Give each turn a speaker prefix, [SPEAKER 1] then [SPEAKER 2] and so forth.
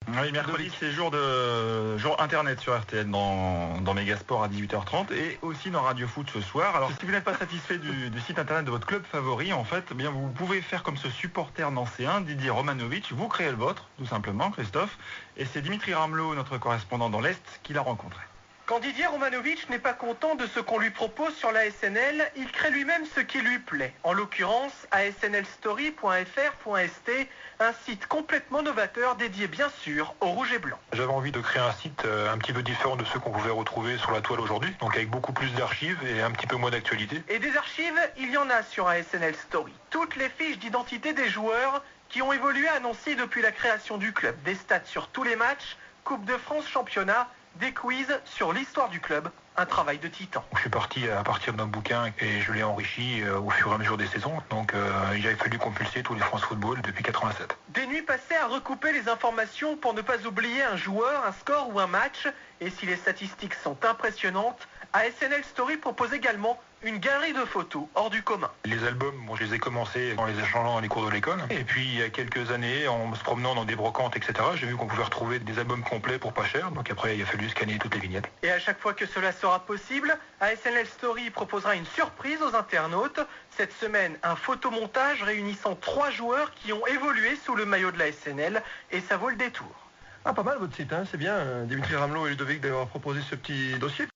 [SPEAKER 1] Oui, mercredi, c'est jour internet sur RTL dans Megasport à 18h30 et aussi dans Radio Foot ce soir. Alors, si vous n'êtes pas satisfait du site internet de votre club favori, en fait, eh bien, vous pouvez faire comme ce supporter nancéen, Didier Romanovic. Vous créez le vôtre, tout simplement, Christophe. Et c'est Dimitri Ramelot, notre correspondant dans l'Est, qui l'a rencontré.
[SPEAKER 2] Quand Didier Romanovic n'est pas content de ce qu'on lui propose sur l'ASNL, il crée lui-même ce qui lui plaît. En l'occurrence, asnlstory.fr.st, un site complètement novateur dédié bien sûr au rouge et blanc.
[SPEAKER 3] J'avais envie de créer un site un petit peu différent de ceux qu'on pouvait retrouver sur la toile aujourd'hui, donc avec beaucoup plus d'archives et un petit peu moins d'actualité.
[SPEAKER 2] Et des archives, il y en a sur ASNL Story. Toutes les fiches d'identité des joueurs qui ont évolué annoncées depuis la création du club. Des stats sur tous les matchs, Coupe de France, championnat, des quiz sur l'histoire du club, un travail de titan.
[SPEAKER 3] Je suis parti à partir d'un bouquin et je l'ai enrichi au fur et à mesure des saisons. Donc il avait fallu compulser tous les France Football depuis 87.
[SPEAKER 2] Des nuits passées à recouper les informations pour ne pas oublier un joueur, un score ou un match. Et si les statistiques sont impressionnantes, ASNL Story propose également une galerie de photos hors du commun.
[SPEAKER 3] Les albums, je les ai commencés en les échangeant à les cours de l'école. Et puis il y a quelques années, en se promenant dans des brocantes, etc., j'ai vu qu'on pouvait retrouver des albums complets pour pas cher. Donc après, il a fallu scanner toutes les vignettes.
[SPEAKER 2] Et à chaque fois que cela sera possible, ASNL Story proposera une surprise aux internautes. Cette semaine, un photomontage réunissant 3 joueurs qui ont évolué sous le maillot de la SNL. Et ça vaut le détour.
[SPEAKER 4] Ah, pas mal votre site, hein, c'est bien, Dimitri Ramelot et Ludovic, d'avoir proposé ce petit dossier.